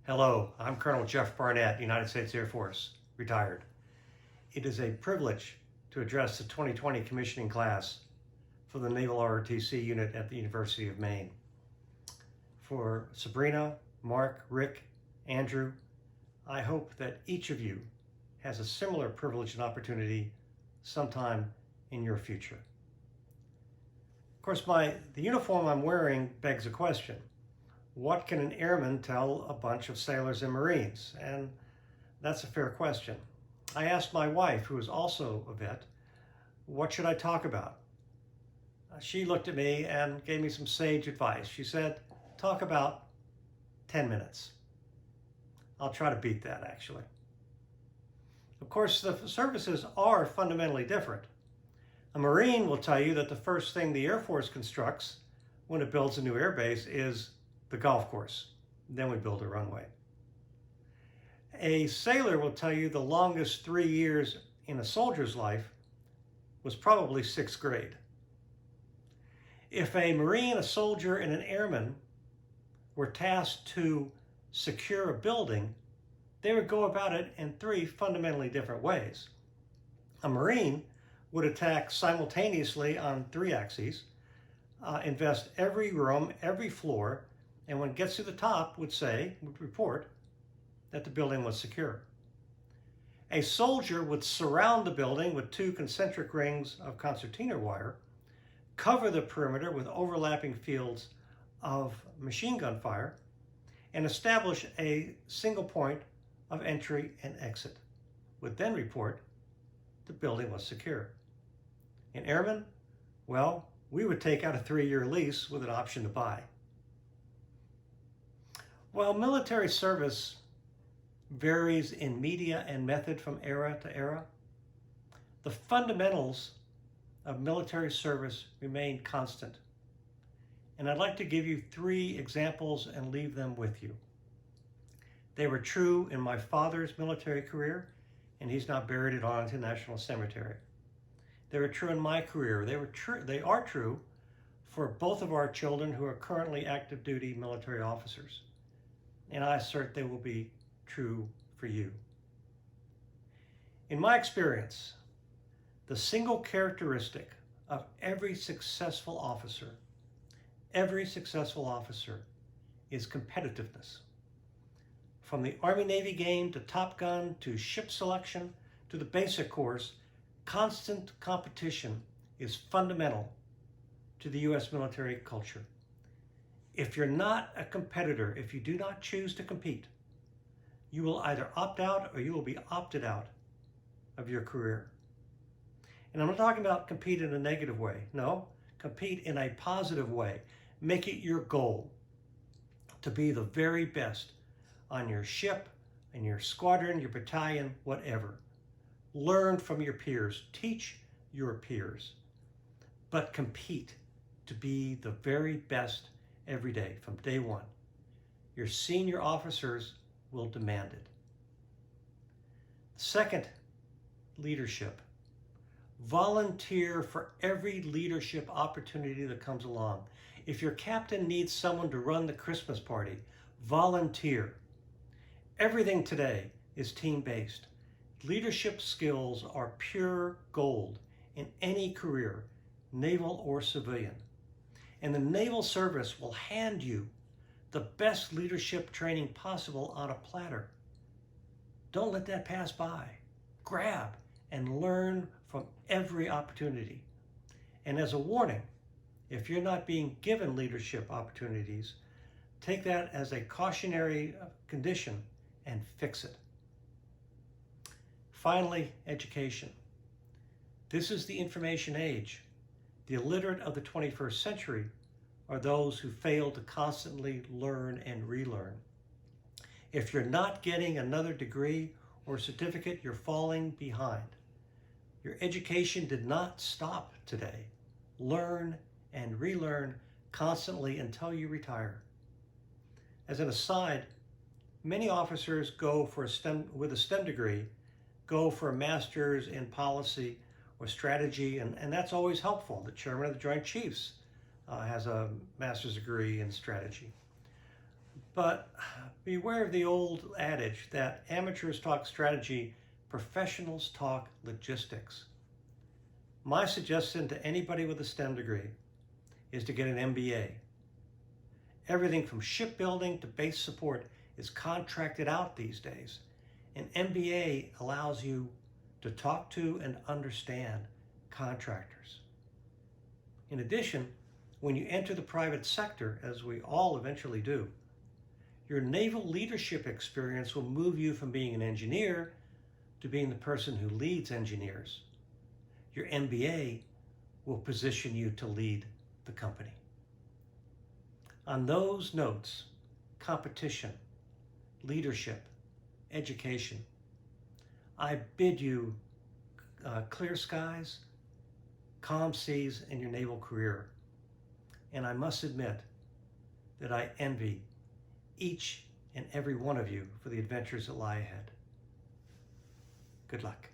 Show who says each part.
Speaker 1: Hello, I'm Colonel Jeff Barnett, United States Air Force, retired. It is a privilege to address the 2020 commissioning class for the Naval NROTC unit at the University of Maine. For Sabrina, Mark, Rick, Andrew, I hope that each of you has a similar privilege and opportunity sometime in your future. Of course, the uniform I'm wearing begs a question. What can an airman tell a bunch of sailors and Marines? And that's a fair question. I asked my wife, who is also a vet, what should I talk about? She looked at me and gave me some sage advice. She said, talk about 10 minutes. I'll try to beat that, actually. Of course, the services are fundamentally different. A Marine will tell you that the first thing the Air Force constructs when it builds a new air base is the golf course. Then we build a runway. A sailor will tell you the longest 3 years in a soldier's life was probably 6th grade. If a Marine, a soldier, and an airman were tasked to secure a building, they would go about it in 3 fundamentally different ways. A Marine would attack simultaneously on 3 axes, invest every room, every floor, and when it gets to the top would report that the building was secure. A soldier would surround the building with 2 concentric rings of concertina wire, cover the perimeter with overlapping fields of machine gun fire, and establish a single point of entry and exit, would then report the building was secure. In airmen, well, we would take out a 3-year lease with an option to buy. While military service varies in media and method from era to era, the fundamentals of military service remain constant. And I'd like to give you 3 examples and leave them with you. They were true in my father's military career, and he's now buried at Arlington National Cemetery. They were true in my career. They are true for both of our children who are currently active duty military officers. And I assert they will be true for you. In my experience, the single characteristic of every successful officer is competitiveness. From the Army-Navy game to Top Gun to ship selection to the basic course, constant competition is fundamental to the U.S. military culture. If you're not a competitor, if you do not choose to compete, you will either opt out or you will be opted out of your career. And I'm not talking about compete in a negative way. No, compete in a positive way. Make it your goal to be the very best on your ship, in your squadron, your battalion, whatever. Learn from your peers. Teach your peers. But compete to be the very best every day from day one. Your senior officers will demand it. Second, leadership. Volunteer for every leadership opportunity that comes along. If your captain needs someone to run the Christmas party, volunteer. Everything today is team-based. Leadership skills are pure gold in any career, naval or civilian. And the naval service will hand you the best leadership training possible on a platter. Don't let that pass by. Grab and learn from every opportunity. And as a warning, if you're not being given leadership opportunities, take that as a cautionary condition and fix it. Finally, education. This is the information age. The illiterate of the 21st century are those who fail to constantly learn and relearn. If you're not getting another degree or certificate, you're falling behind. Your education did not stop today. Learn and relearn constantly until you retire. As an aside, many officers go for with a STEM degree, go for a master's in policy or strategy, and that's always helpful. The chairman of the Joint Chiefs has a master's degree in strategy. But Be aware of the old adage that amateurs talk strategy, professionals talk logistics. My suggestion to anybody with a STEM degree is to get an MBA. Everything from shipbuilding to base support is contracted out these days. An MBA allows you to talk to and understand contractors. In addition, when you enter the private sector, as we all eventually do, your naval leadership experience will move you from being an engineer to being the person who leads engineers. Your MBA will position you to lead the company. On those notes, competition, leadership, education, I bid you clear skies, calm seas in your naval career. And I must admit that I envy each and every one of you for the adventures that lie ahead. Good luck.